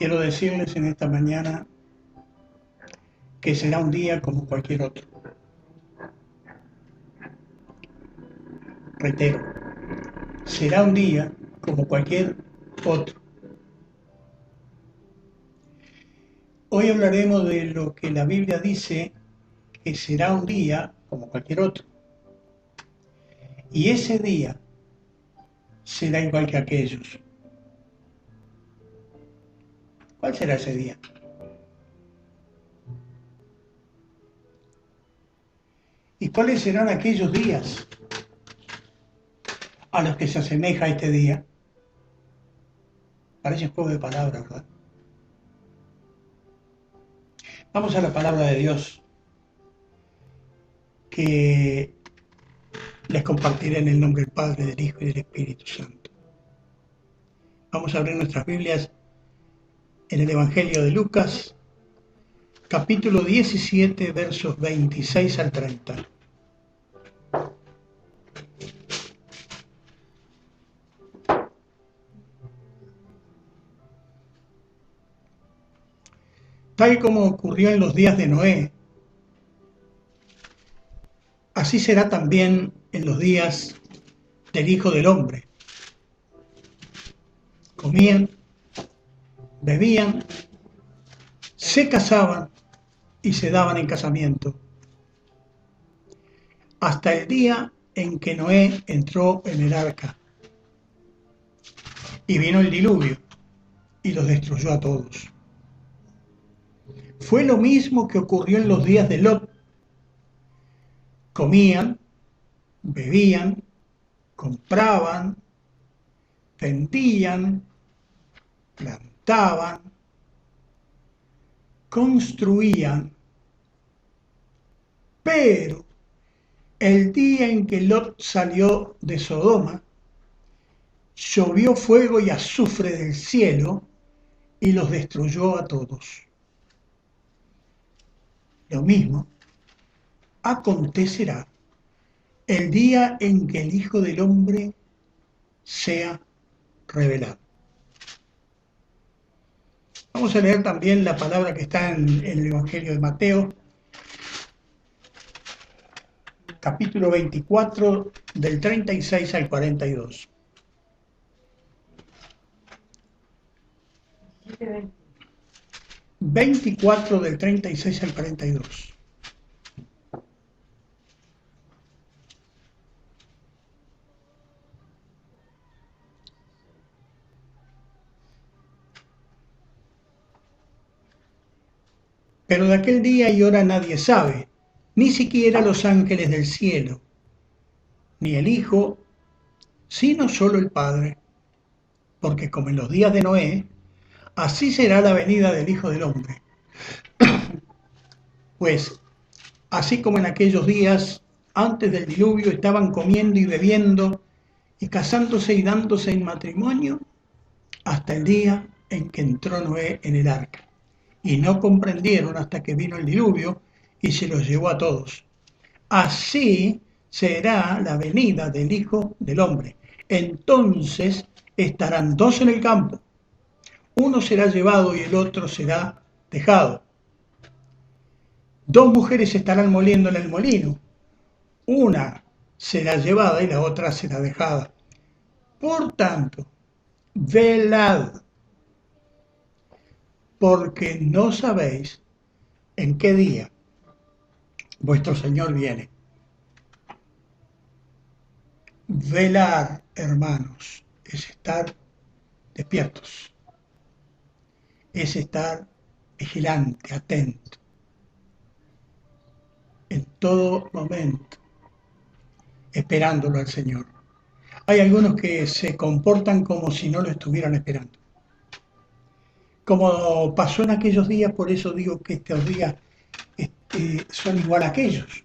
Quiero decirles en esta mañana que será un día como cualquier otro. Reitero, será un día como cualquier otro. Hoy hablaremos de lo que la Biblia dice que será un día como cualquier otro. Y ese día será igual que aquellos. ¿Cuál será ese día? ¿Y cuáles serán aquellos días a los que se asemeja este día? Parece un juego de palabras, ¿verdad? Vamos a la palabra de Dios, que les compartiré en el nombre del Padre, del Hijo y del Espíritu Santo. Vamos a abrir nuestras Biblias en el Evangelio de Lucas, capítulo 17, versos 26 al 30. Tal como ocurrió en los días de Noé, así será también en los días del Hijo del Hombre. Comían, bebían, se casaban y se daban en casamiento, hasta el día en que Noé entró en el arca. Y vino el diluvio y los destruyó a todos. Fue lo mismo que ocurrió en los días de Lot. Comían, bebían, compraban, vendían, plantaban, construían. Pero el día en que Lot salió de Sodoma, llovió fuego y azufre del cielo y los destruyó a todos. Lo mismo acontecerá el día en que el Hijo del Hombre sea revelado. Vamos a leer también la palabra que está en el Evangelio de Mateo, capítulo 24, del 36 al 42. 24 del 36 al 42. Pero de aquel día y hora nadie sabe, ni siquiera los ángeles del cielo, ni el Hijo, sino solo el Padre. Porque como en los días de Noé, así será la venida del Hijo del Hombre. Pues, así como en aquellos días, antes del diluvio, estaban comiendo y bebiendo, y casándose y dándose en matrimonio, hasta el día en que entró Noé en el arca. Y no comprendieron hasta que vino el diluvio y se los llevó a todos. Así será la venida del Hijo del Hombre. Entonces estarán dos en el campo, uno será llevado y el otro será dejado. Dos mujeres estarán moliendo en el molino, una será llevada y la otra será dejada. Por tanto, velad, porque no sabéis en qué día vuestro Señor viene. Velar, hermanos, es estar despiertos, es estar vigilante, atento, en todo momento, esperándolo al Señor. Hay algunos que se comportan como si no lo estuvieran esperando. Como pasó en aquellos días, por eso digo que estos días son igual a aquellos,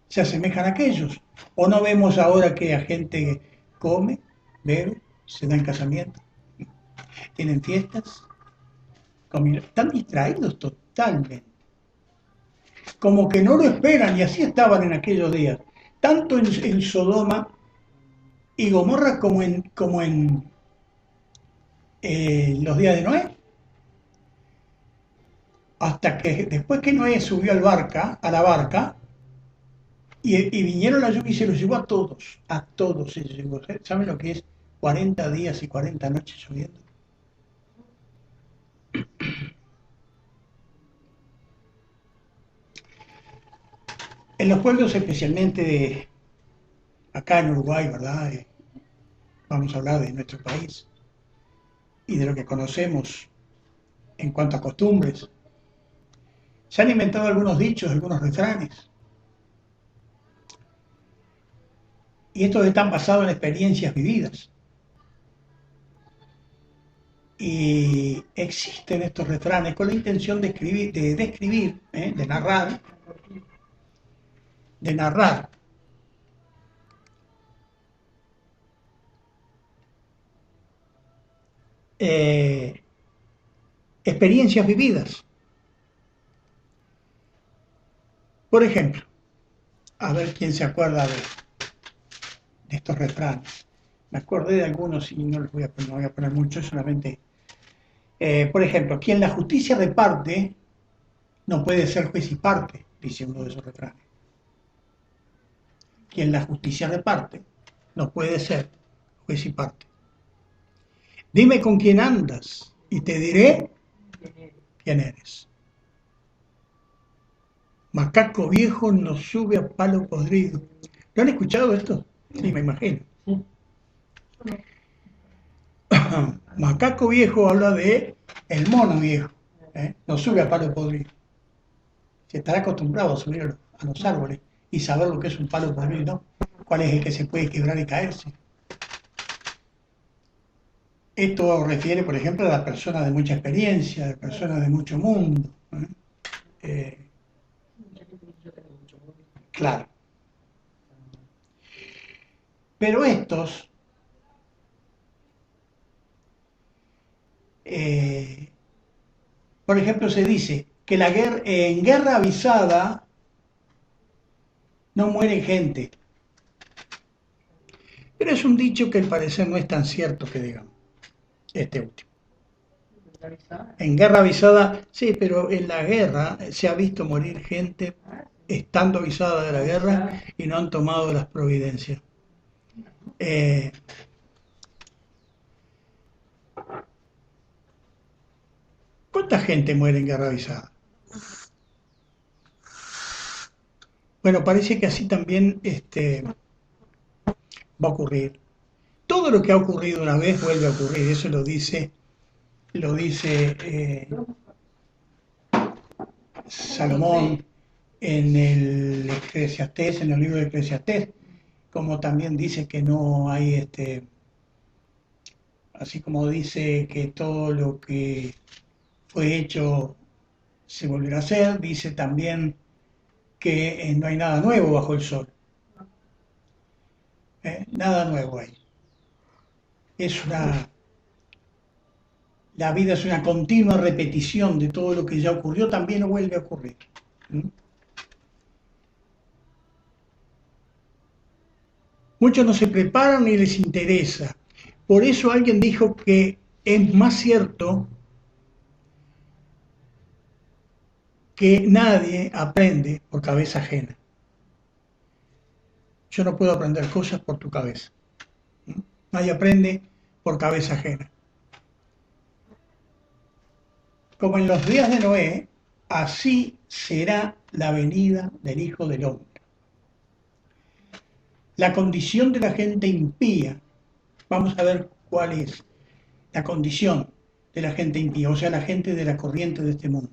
se asemejan a aquellos. ¿O no vemos ahora que la gente come, bebe, se da en casamiento, tienen fiestas? Están distraídos totalmente. Como que no lo esperan y así estaban en aquellos días. Tanto en Sodoma y Gomorra como en los días de Noé. hasta que después que Noé subió a la barca, y vinieron la lluvia y se los llevó a todos se los llevó. ¿Saben lo que es 40 días y 40 noches lloviendo? En los pueblos, especialmente acá en Uruguay, ¿verdad? Vamos a hablar de nuestro país y de lo que conocemos en cuanto a costumbres. Se han inventado algunos dichos, algunos refranes, y estos están basados en experiencias vividas. Y existen estos refranes con la intención de describir, de narrar eh, experiencias vividas. Por ejemplo, a ver quién se acuerda de estos refranes. Me acordé de algunos y no los voy a poner, no voy a poner muchos, solamente. Por ejemplo, quien la justicia reparte no puede ser juez y parte, dice uno de esos refranes. Quien la justicia reparte no puede ser juez y parte. Dime con quién andas y te diré quién eres. Macaco viejo no sube a palo podrido. ¿Lo han escuchado esto? Sí, me imagino. Macaco viejo habla de el mono viejo, no sube a palo podrido. Se estará acostumbrado a subir a los árboles y saber lo que es un palo podrido, ¿no? Cuál es el que se puede quebrar y caerse. Esto refiere, por ejemplo, a las personas de mucha experiencia, a personas de mucho mundo. Eh, claro. Pero estos, por ejemplo, se dice que en guerra avisada no muere gente. Pero es un dicho que al parecer no es tan cierto que digamos, este último. En guerra avisada, sí, pero en la guerra se ha visto morir gente estando avisada de la guerra y no han tomado las providencias. Eh, ¿Cuánta gente muere en guerra avisada? Bueno, parece que así también va a ocurrir. Todo lo que ha ocurrido una vez vuelve a ocurrir, eso lo dice Salomón en el Eclesiastés, en el libro de Eclesiastés, como también dice que no hay así como dice que todo lo que fue hecho se volverá a hacer, dice también que no hay nada nuevo bajo el sol. Nada nuevo hay. La vida es una continua repetición de todo lo que ya ocurrió, también vuelve a ocurrir. Muchos no se preparan ni les interesa. Por eso alguien dijo que es más cierto que nadie aprende por cabeza ajena. Yo no puedo aprender cosas por tu cabeza. Nadie aprende por cabeza ajena. Como en los días de Noé, así será la venida del Hijo del Hombre. La condición de la gente impía, vamos a ver cuál es la condición de la gente impía, o sea, la gente de la corriente de este mundo.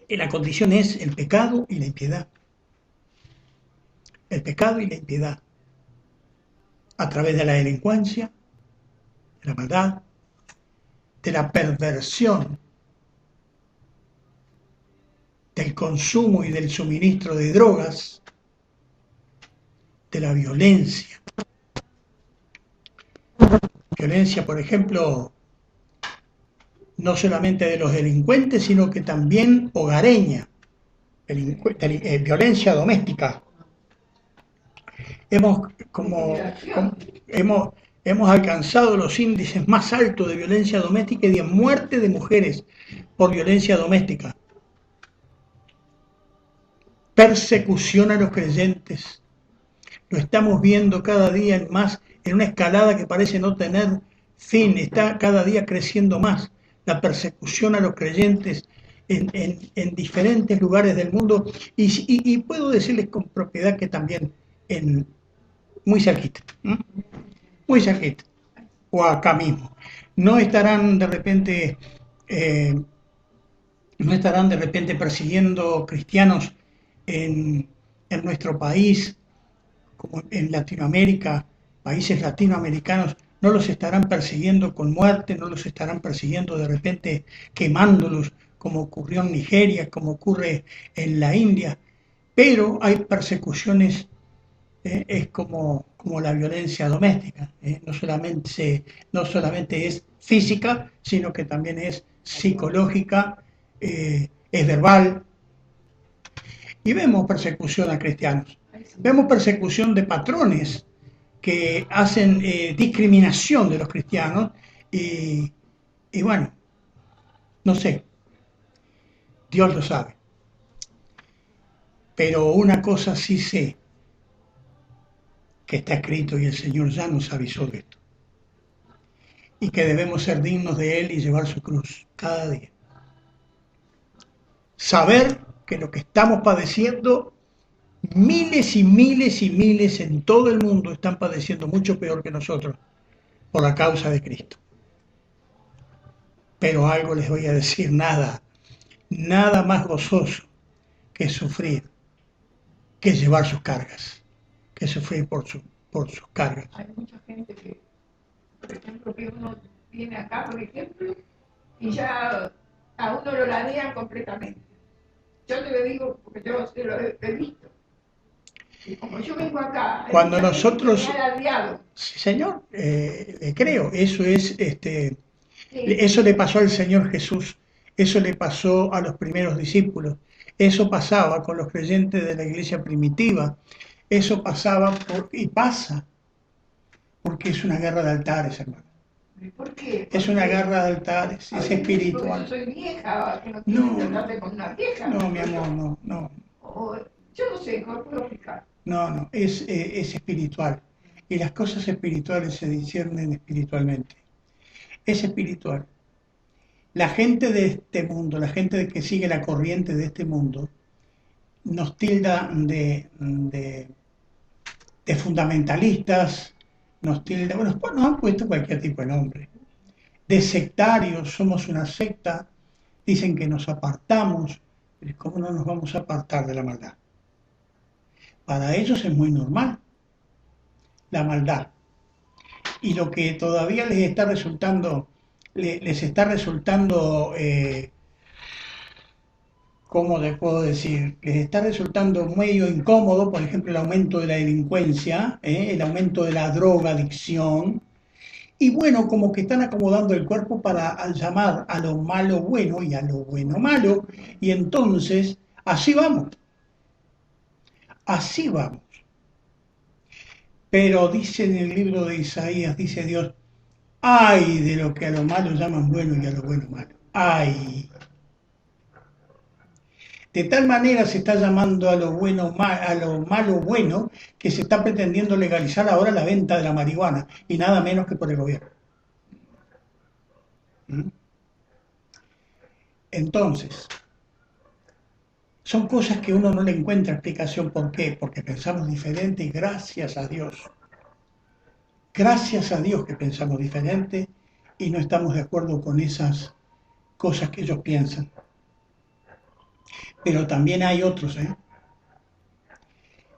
La condición es el pecado y la impiedad. El pecado y la impiedad. A través de la delincuencia, de la maldad, de la perversión, del consumo y del suministro de drogas, de la violencia. Violencia, por ejemplo, no solamente de los delincuentes, sino que también hogareña, violencia doméstica. Hemos Hemos alcanzado los índices más altos de violencia doméstica y de muerte de mujeres por violencia doméstica. Persecución a los creyentes. Lo estamos viendo cada día más en una escalada que parece no tener fin. Está cada día creciendo más la persecución a los creyentes en diferentes lugares del mundo. Y puedo decirles con propiedad que también muy cerquita. Muy cerquita. O acá mismo. No estarán de repente, no estarán de repente persiguiendo cristianos en nuestro país, como en Latinoamérica, países latinoamericanos, no los estarán persiguiendo con muerte, no los estarán persiguiendo de repente quemándolos, como ocurrió en Nigeria, como ocurre en la India, pero hay persecuciones, es como la violencia doméstica, no solamente es física, sino que también es psicológica, es verbal, y vemos persecución a cristianos, vemos persecución de patrones que hacen discriminación de los cristianos y bueno, no sé, Dios lo sabe, pero una cosa sí sé, que está escrito y el Señor ya nos avisó de esto, y que debemos ser dignos de Él y llevar su cruz cada día. Saber que lo que estamos padeciendo, miles y miles y miles en todo el mundo están padeciendo mucho peor que nosotros por la causa de Cristo. Pero algo les voy a decir, nada más gozoso que sufrir, que llevar sus cargas, que sufrir por sus cargas. Hay mucha gente que, por ejemplo, que uno viene acá, por ejemplo, y ya a uno lo ladean completamente. Yo te lo digo porque yo te lo he visto. Y como yo vengo acá, Cuando nosotros, me ha ladeado. sí, Señor, creo, eso le pasó al Señor Jesús, eso le pasó a los primeros discípulos, eso pasaba con los creyentes de la iglesia primitiva, eso pasaba y pasa, porque es una guerra de altares, hermano. ¿Por qué? Es una guerra de altares, es espiritual. Yo soy vieja, que no No, quiero tratarte con una vieja. no, mi amor, no. Yo no sé, no puedo explicar. No, es espiritual. Y las cosas espirituales se disciernen espiritualmente. Es espiritual. La gente de este mundo, la gente que sigue la corriente de este mundo, nos tilda de fundamentalistas, nos tilda, bueno, nos han puesto cualquier tipo de nombre, de sectarios, somos una secta, dicen que nos apartamos, pero ¿cómo no nos vamos a apartar de la maldad? Para ellos es muy normal la maldad. Y lo que todavía les está resultando, ¿cómo les puedo decir? Les está resultando medio incómodo, por ejemplo, el aumento de la delincuencia, el aumento de la drogadicción. Y bueno, como que están acomodando el cuerpo para llamar a lo malo bueno y a lo bueno malo. Y entonces, así vamos. Así vamos. Pero dice en el libro de Isaías, dice Dios, ay de lo que a lo malo llaman bueno y a lo bueno malo. Ay. De tal manera se está llamando a lo malo bueno, que se está pretendiendo legalizar ahora la venta de la marihuana, y nada menos que por el gobierno. Entonces, son cosas que uno no le encuentra explicación. ¿Por qué? Porque pensamos diferente y gracias a Dios. Gracias a Dios que pensamos diferente y no estamos de acuerdo con esas cosas que ellos piensan. Pero también hay otros,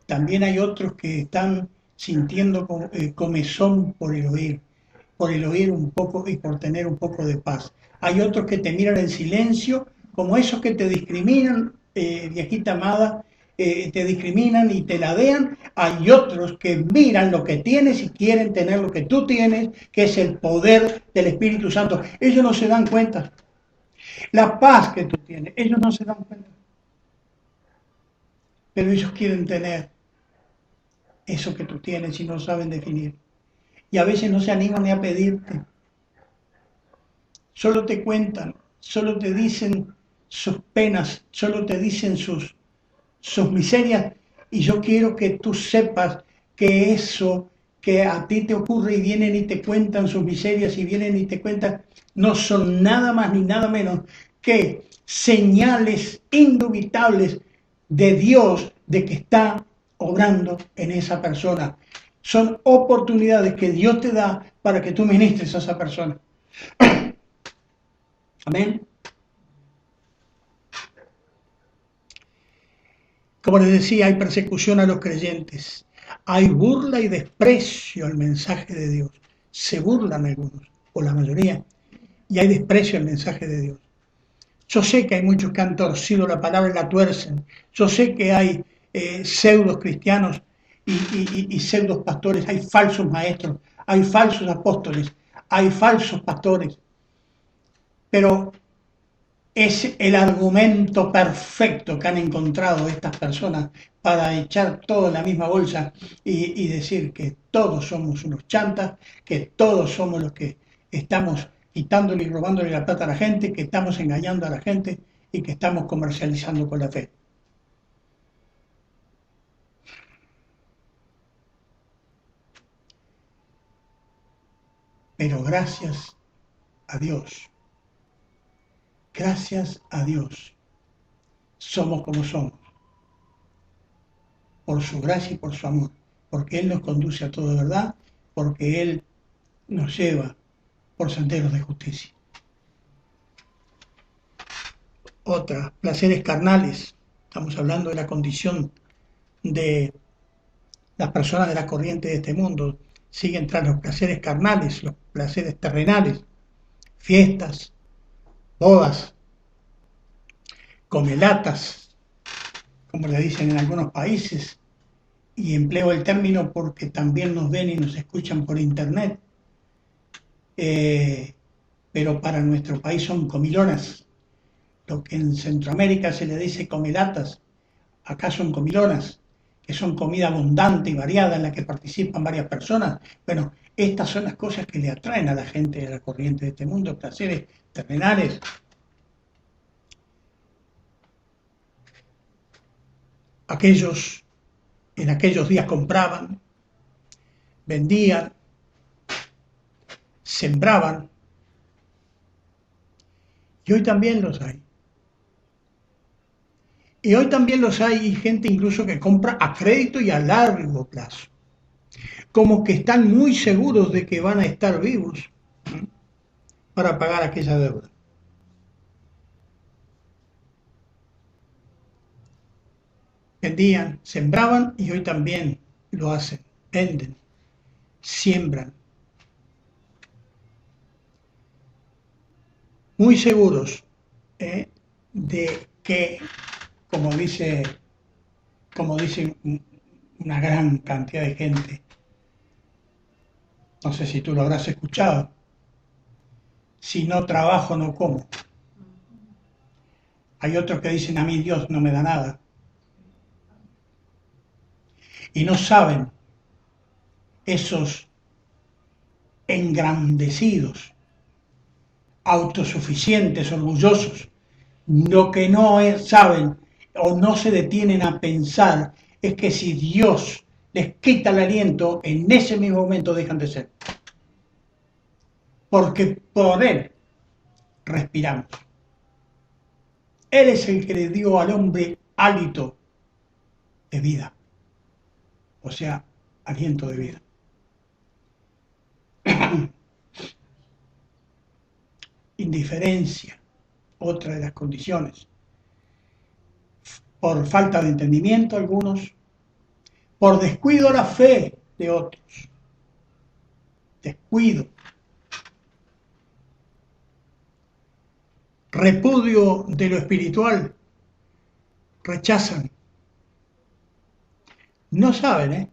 También hay otros que están sintiendo comezón por el oír un poco y por tener un poco de paz. Hay otros que te miran en silencio, como esos que te discriminan, viejita amada, te discriminan y te ladean. Hay otros que miran lo que tienes y quieren tener lo que tú tienes, que es el poder del Espíritu Santo. Ellos no se dan cuenta. La paz que tú tienes, ellos no se dan cuenta. Pero ellos quieren tener eso que tú tienes y no saben definir. y a veces no se animan ni a pedirte. Solo te cuentan, solo te dicen sus penas, solo te dicen sus miserias, y yo quiero que tú sepas que eso que a ti te ocurre y vienen y te cuentan sus miserias y vienen y te cuentan, no son nada más ni nada menos que señales indubitables de Dios de que está obrando en esa persona. Son oportunidades que Dios te da para que tú ministres a esa persona. Amén. Como les decía, hay persecución a los creyentes. Hay burla y desprecio al mensaje de Dios. Se burlan algunos, o la mayoría, y hay desprecio al mensaje de Dios. Yo sé que hay muchos que han torcido la palabra y la tuercen. Yo sé que hay pseudos cristianos y pseudos pastores. Hay falsos maestros, hay falsos apóstoles, hay falsos pastores. Pero es el argumento perfecto que han encontrado estas personas para echar todo en la misma bolsa y decir que todos somos unos chantas, que todos somos los que estamos quitándole y robándole la plata a la gente, que estamos engañando a la gente y que estamos comercializando con la fe. Pero gracias a Dios, somos como somos, por su gracia y por su amor, porque Él nos conduce a toda verdad, porque Él nos lleva por senderos de justicia. Otra, placeres carnales. Estamos hablando de la condición de las personas de la corriente de este mundo. Siguen tras los placeres carnales, los placeres terrenales, fiestas, bodas, comelatas, como le dicen en algunos países, y empleo el término porque también nos ven y nos escuchan por internet, pero para nuestro país son comilonas. Lo que en Centroamérica se le dice comelatas, acá son comilonas, que son comida abundante y variada en la que participan varias personas. Bueno, estas son las cosas que le atraen a la gente de la corriente de este mundo, placeres terrenales. En aquellos días compraban, vendían, sembraban, y hoy también los hay. Y hoy también los hay gente incluso que compra a crédito y a largo plazo, como que están muy seguros de que van a estar vivos para pagar aquella deuda. Vendían, sembraban y hoy también lo hacen, venden, siembran. Muy seguros de que, como dice una gran cantidad de gente, no sé si tú lo habrás escuchado, si no trabajo no como. Hay otros que dicen, a mí Dios no me da nada. Y no saben esos engrandecidos, autosuficientes, orgullosos, lo que no saben o no se detienen a pensar es que si Dios les quita el aliento, en ese mismo momento dejan de ser. Porque por Él respiramos. Él es el que le dio al hombre hálito de vida, o sea, aliento de vida. Indiferencia, otra de las condiciones. Por falta de entendimiento algunos, por descuido a la fe de otros. Descuido. Repudio de lo espiritual. Rechazan. No saben,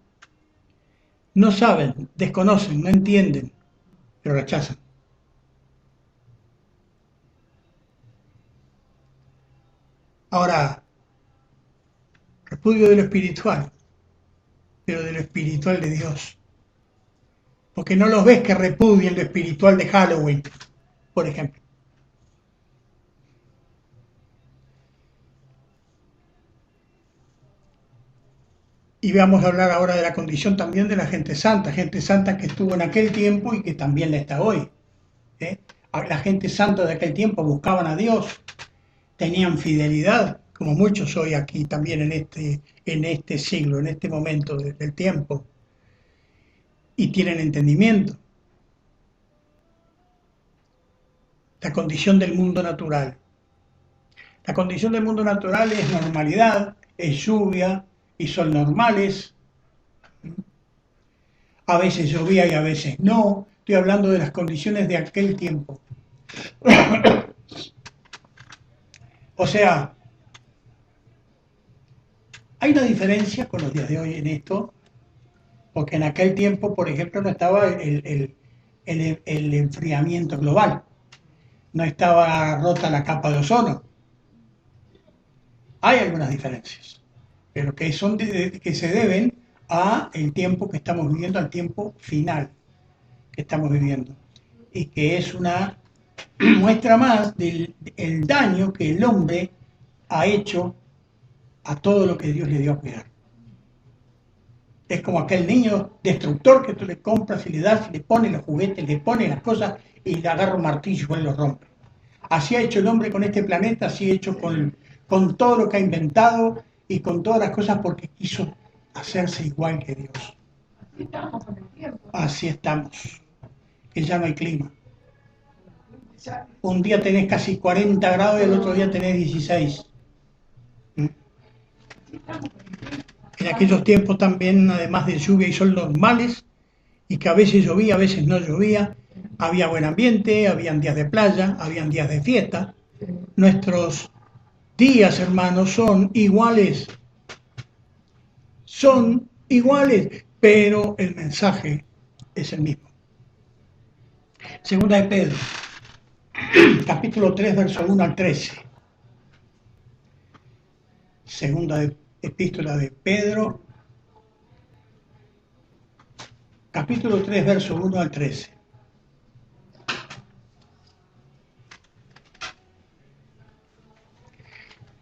No saben, desconocen, no entienden, pero rechazan. Ahora, repudio de lo espiritual, pero de lo espiritual de Dios. Porque no los ves que repudien lo espiritual de Halloween, por ejemplo. Y vamos a hablar ahora de la condición también de la gente santa que estuvo en aquel tiempo y que también la está hoy. ¿Eh? La gente santa de aquel tiempo buscaban a Dios, tenían fidelidad, como muchos hoy aquí también en este siglo, en este momento del tiempo, y tienen entendimiento. La condición del mundo natural. La condición del mundo natural es normalidad, es lluvia y sol normales. A veces llovía y a veces no. Estoy hablando de las condiciones de aquel tiempo. O sea, hay una diferencia con los días de hoy en esto, porque en aquel tiempo, por ejemplo, no estaba el enfriamiento global, no estaba rota la capa de ozono. Hay algunas diferencias, pero que se deben a el tiempo que estamos viviendo, al tiempo final que estamos viviendo, y que es una muestra más del daño que el hombre ha hecho a todo lo que Dios le dio a cuidar. Es como aquel niño destructor que tú le compras y le das, y le pones los juguetes, le pones las cosas y le agarra un martillo y él lo rompe. Así ha hecho el hombre con este planeta, así ha hecho con todo lo que ha inventado y con todas las cosas porque quiso hacerse igual que Dios. Así estamos con el tiempo. Así estamos, que ya no hay clima. Un día tenés casi 40 grados y el otro día tenés 16. En aquellos tiempos también, además de lluvia y sol normales, y que a veces llovía, a veces no llovía, había buen ambiente, habían días de playa, habían días de fiesta. Nuestros días, hermanos, son iguales, pero el mensaje es el mismo. Segunda de Pedro, capítulo 3, verso 1 al 13. Segunda epístola de Pedro, capítulo 3, verso 1 al 13.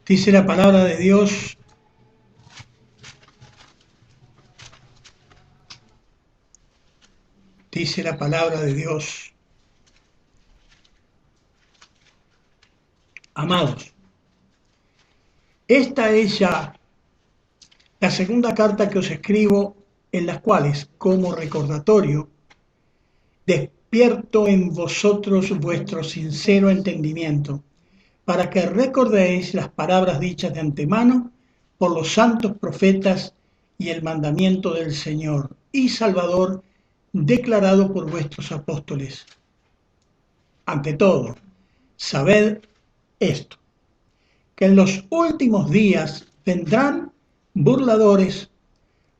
Dice la palabra de Dios: dice la palabra de Dios, amados, esta es ya la segunda carta que os escribo, en las cuales, como recordatorio, despierto en vosotros vuestro sincero entendimiento, para que recordéis las palabras dichas de antemano por los santos profetas y el mandamiento del Señor y Salvador declarado por vuestros apóstoles. Ante todo, sabed esto, que en los últimos días vendrán burladores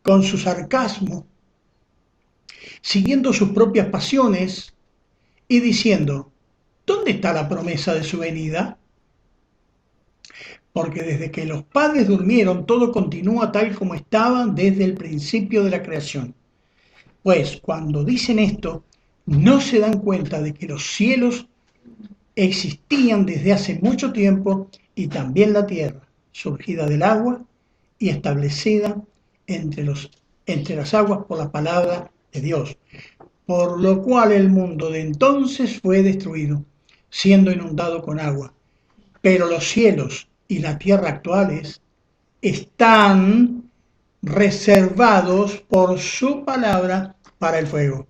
con su sarcasmo, siguiendo sus propias pasiones y diciendo: ¿dónde está la promesa de su venida? Porque desde que los padres durmieron, todo continúa tal como estaba desde el principio de la creación. Pues cuando dicen esto, no se dan cuenta de que los cielos existían desde hace mucho tiempo y también la tierra, surgida del agua y establecida entre las aguas por la palabra de Dios, por lo cual el mundo de entonces fue destruido, siendo inundado con agua. Pero los cielos y la tierra actuales están reservados por su palabra para el fuego,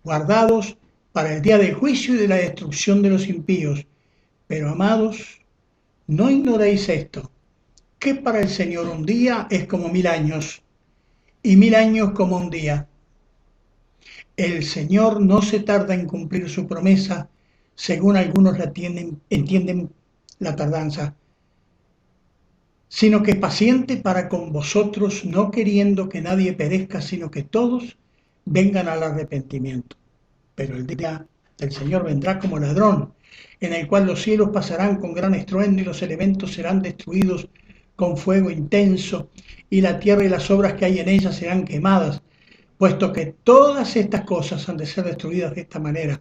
guardados para el día del juicio y de la destrucción de los impíos. Pero, amados, no ignoréis esto, que para el Señor un día es como 1000 años, y 1000 años como un día. El Señor no se tarda en cumplir su promesa, según algunos entienden la tardanza, sino que es paciente para con vosotros, no queriendo que nadie perezca, sino que todos vengan al arrepentimiento. Pero el día del Señor vendrá como ladrón, en el cual los cielos pasarán con gran estruendo y los elementos serán destruidos con fuego intenso, y la tierra y las obras que hay en ella serán quemadas. Puesto que todas estas cosas han de ser destruidas de esta manera,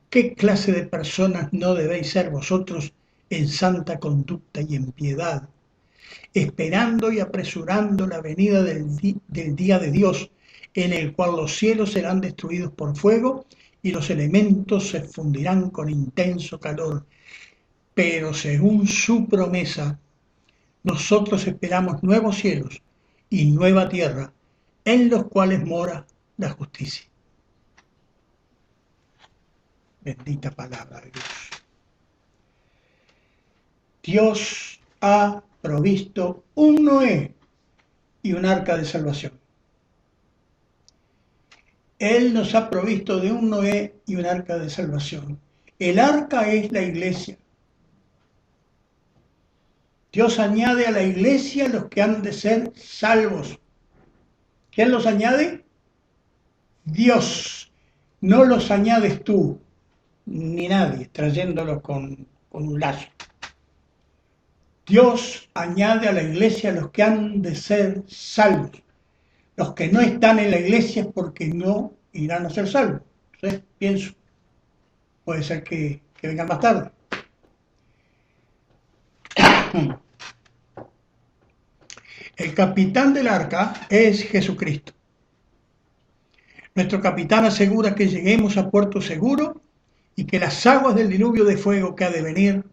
¿qué clase de personas no debéis ser vosotros en santa conducta y en piedad, esperando y apresurando la venida del día de Dios, en el cual los cielos serán destruidos por fuego y los elementos se fundirán con intenso calor? Pero según su promesa, nosotros esperamos nuevos cielos y nueva tierra, en los cuales mora la justicia. Bendita palabra de Dios. Dios ha provisto un Noé y un arca de salvación. Él nos ha provisto de un Noé y un arca de salvación. El arca es la iglesia. Dios añade a la iglesia los que han de ser salvos. ¿Quién los añade? Dios. No los añades tú, ni nadie, trayéndolos con un lazo. Dios añade a la iglesia los que han de ser salvos. Los que no están en la iglesia es porque no irán a ser salvos. Entonces pienso, puede ser que vengan más tarde. El capitán del arca es Jesucristo. Nuestro capitán asegura que lleguemos a puerto seguro y que las aguas del diluvio de fuego que ha de venir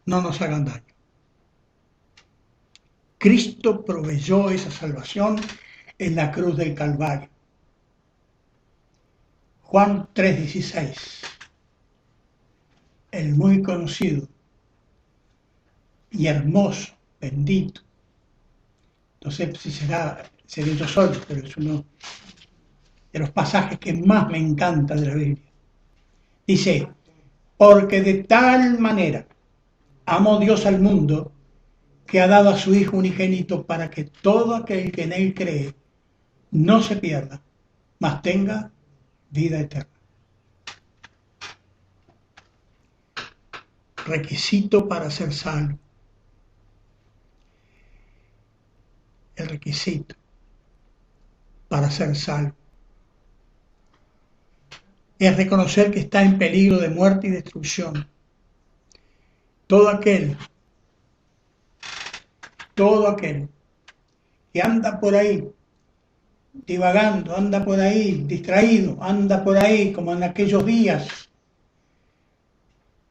no nos hagan daño. Cristo proveyó esa salvación en la cruz del Calvario. Juan 3:16, el muy conocido y hermoso, bendito. No sé si seré yo solo, pero es uno de los pasajes que más me encanta de la Biblia. Dice, porque de tal manera amó Dios al mundo, que ha dado a su Hijo unigénito para que todo aquel que en Él cree no se pierda, mas tenga vida eterna. Requisito para ser salvo. El requisito para ser salvo es reconocer que está en peligro de muerte y destrucción. Todo aquel que anda por ahí divagando, anda por ahí distraído, anda por ahí como en aquellos días,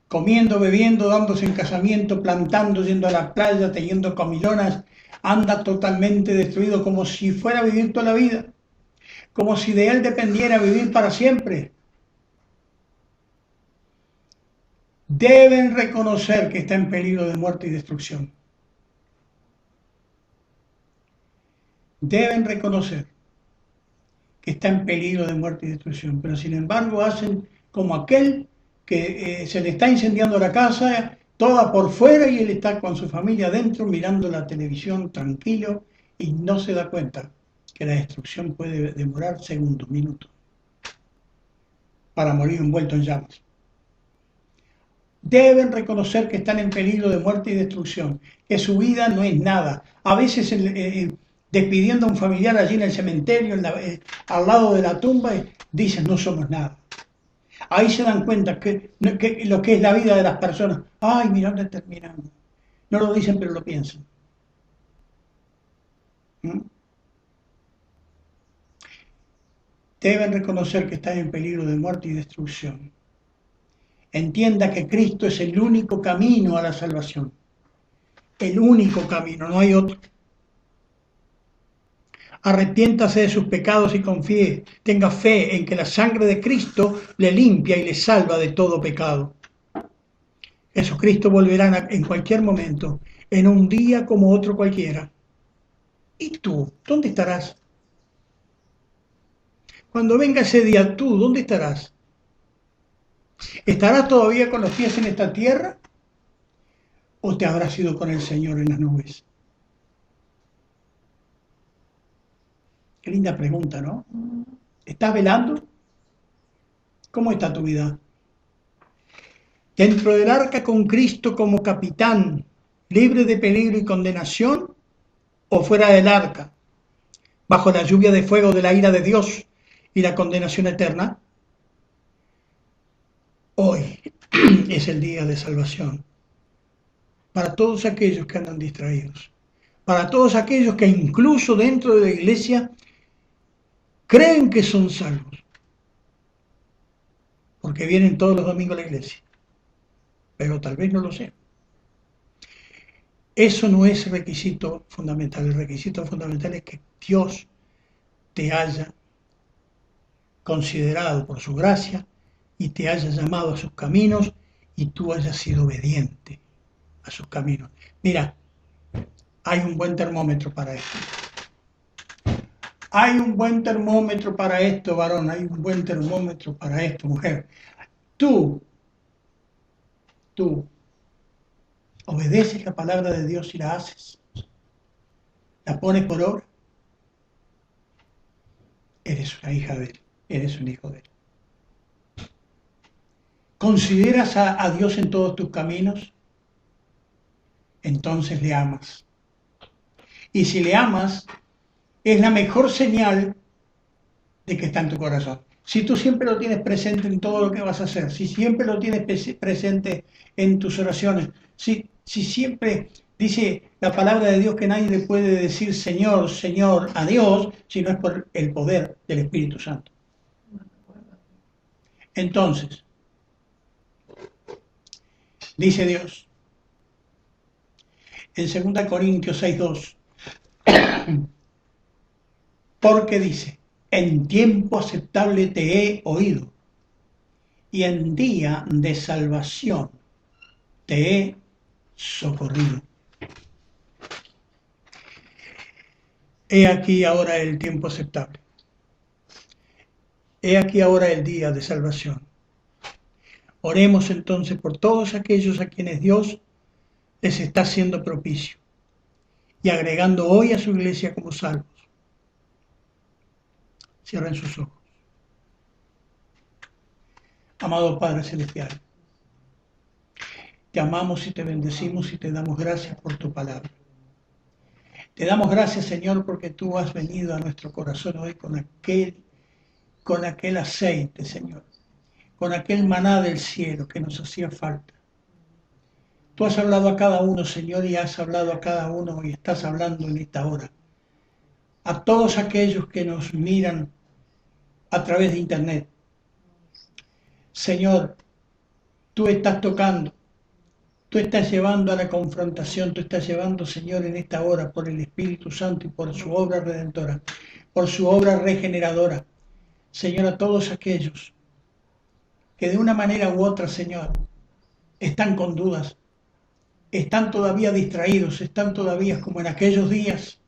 comiendo, bebiendo, dándose en casamiento, plantando, yendo a la playa, teniendo comilonas, anda totalmente destruido, como si fuera a vivir toda la vida, como si de él dependiera vivir para siempre. Deben reconocer que está en peligro de muerte y destrucción. Deben reconocer que está en peligro de muerte y destrucción, pero sin embargo hacen como aquel que se le está incendiando la casa, toda por fuera, y él está con su familia adentro mirando la televisión tranquilo y no se da cuenta que la destrucción puede demorar segundos, minutos, para morir envuelto en llamas. Deben reconocer que están en peligro de muerte y destrucción, que su vida no es nada. A veces despidiendo a un familiar allí en el cementerio, al lado de la tumba, dicen no somos nada. Ahí se dan cuenta que lo que es la vida de las personas. Ay, mira dónde terminamos. No lo dicen, pero lo piensan. Deben reconocer que están en peligro de muerte y destrucción. Entienda que Cristo es el único camino a la salvación. El único camino, no hay otro. Arrepiéntase de sus pecados y confíe, tenga fe en que la sangre de Cristo le limpia y le salva de todo pecado. Jesucristo volverá en cualquier momento, en un día como otro cualquiera. ¿Y tú? ¿Dónde estarás? Cuando venga ese día, ¿tú dónde estarás? ¿Estarás todavía con los pies en esta tierra? ¿O te habrás ido con el Señor en las nubes? Qué linda pregunta, ¿no? ¿Estás velando? ¿Cómo está tu vida? ¿Dentro del arca con Cristo como capitán, libre de peligro y condenación? ¿O fuera del arca, bajo la lluvia de fuego de la ira de Dios y la condenación eterna, hoy es el día de salvación para todos aquellos que andan distraídos, para todos aquellos que incluso dentro de la iglesia creen que son salvos, porque vienen todos los domingos a la iglesia, pero tal vez no lo sean. Eso no es el requisito fundamental. El requisito fundamental es que Dios te haya considerado por su gracia y te haya llamado a sus caminos y tú hayas sido obediente a sus caminos. Mira, hay un buen termómetro para esto. Hay un buen termómetro para esto, varón. Hay un buen termómetro para esto, mujer. Tú obedeces la palabra de Dios y la haces. La pones por obra. Eres una hija de Él. Eres un hijo de Él. ¿Consideras a Dios en todos tus caminos? Entonces le amas. Y si le amas, es la mejor señal de que está en tu corazón. Si tú siempre lo tienes presente en todo lo que vas a hacer, si siempre lo tienes presente en tus oraciones, si siempre dice la palabra de Dios que nadie le puede decir Señor, Señor a Dios, si no es por el poder del Espíritu Santo. Entonces, dice Dios en 2 Corintios 6:2, porque dice, en tiempo aceptable te he oído y en día de salvación te he socorrido. He aquí ahora el tiempo aceptable. He aquí ahora el día de salvación. Oremos entonces por todos aquellos a quienes Dios les está haciendo propicio y agregando hoy a su iglesia como salvos. Cierren sus ojos. Amado Padre Celestial, te amamos y te bendecimos y te damos gracias por tu palabra. Te damos gracias, Señor, porque tú has venido a nuestro corazón hoy con aquel aceite, Señor, con aquel maná del cielo que nos hacía falta. Tú has hablado a cada uno, Señor, y has hablado a cada uno y estás hablando en esta hora. A todos aquellos que nos miran a través de internet. Señor, tú estás tocando, tú estás llevando a la confrontación, tú estás llevando, Señor, en esta hora por el Espíritu Santo y por su obra redentora, por su obra regeneradora. Señor, a todos aquellos que de una manera u otra, Señor, están con dudas, están todavía distraídos, están todavía como en aquellos días.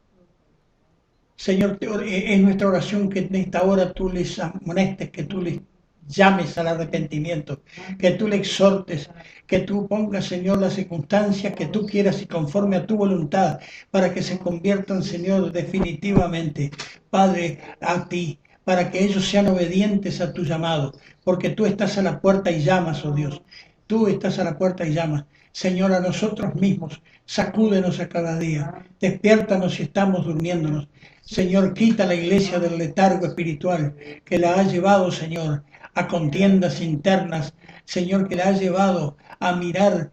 Señor, es nuestra oración que en esta hora tú les amonestes, que tú les llames al arrepentimiento, que tú le exhortes, que tú pongas, Señor, las circunstancias que tú quieras y conforme a tu voluntad, para que se conviertan, Señor, definitivamente, Padre, a ti, para que ellos sean obedientes a tu llamado, porque tú estás a la puerta y llamas, oh Dios, tú estás a la puerta y llamas. Señor, a nosotros mismos, sacúdenos a cada día, despiértanos si estamos durmiéndonos. Señor, quita la iglesia del letargo espiritual que la ha llevado, Señor, a contiendas internas, Señor, que la ha llevado a mirar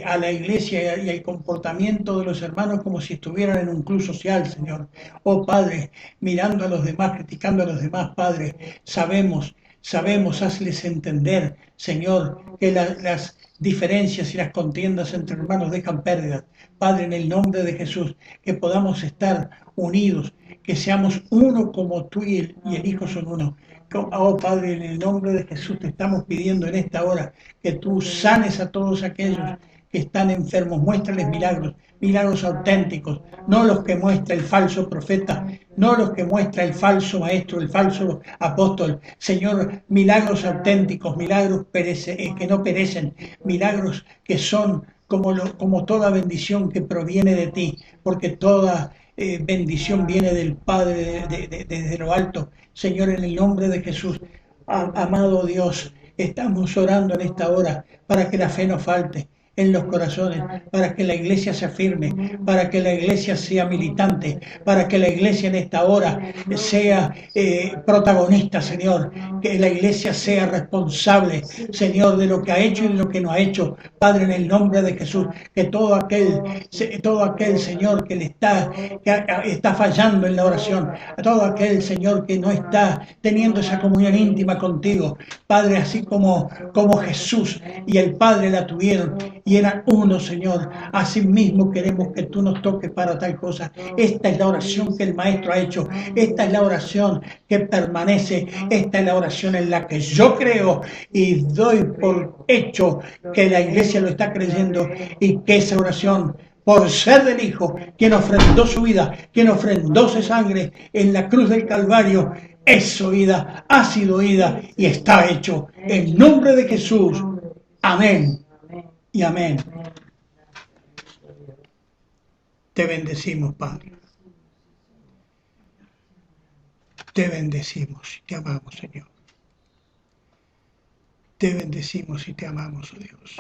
a la iglesia y al comportamiento de los hermanos como si estuvieran en un club social, Señor. Oh Padre, mirando a los demás, criticando a los demás, Padre, sabemos, hazles entender, Señor, que las diferencias y las contiendas entre hermanos dejan pérdidas. Padre, en el nombre de Jesús, que podamos estar unidos, que seamos uno como tú y el Hijo son uno. Oh Padre, en el nombre de Jesús te estamos pidiendo en esta hora que tú sanes a todos aquellos que están enfermos, muéstrales milagros, milagros auténticos, no los que muestra el falso profeta, no los que muestra el falso maestro, el falso apóstol. Señor, milagros auténticos, milagros que no perecen, milagros que son como toda bendición que proviene de ti, porque toda bendición viene del Padre desde lo alto. Señor, en el nombre de Jesús, amado Dios, estamos orando en esta hora para que la fe no falte. en los corazones, para que la iglesia se afirme, para que la iglesia sea militante, para que la iglesia en esta hora sea protagonista, Señor, que la iglesia sea responsable, Señor, de lo que ha hecho y de lo que no ha hecho, Padre, en el nombre de Jesús, que todo aquel, Señor, que está fallando en la oración, a todo aquel, Señor, que no está teniendo esa comunión íntima contigo, Padre, así como Jesús y el Padre la tuvieron y eran uno, Señor, así mismo queremos que tú nos toques para tal cosa. Esta es la oración que el Maestro ha hecho, esta es la oración que permanece, esta es la oración en la que yo creo y doy por hecho que la iglesia lo está creyendo y que esa oración, por ser del Hijo, quien ofrendó su vida, quien ofrendó su sangre en la cruz del Calvario, es oída, ha sido oída y está hecho. En nombre de Jesús. Amén y amén. Te bendecimos, Padre. Te bendecimos y te amamos, Señor. Te bendecimos y te amamos, oh Dios.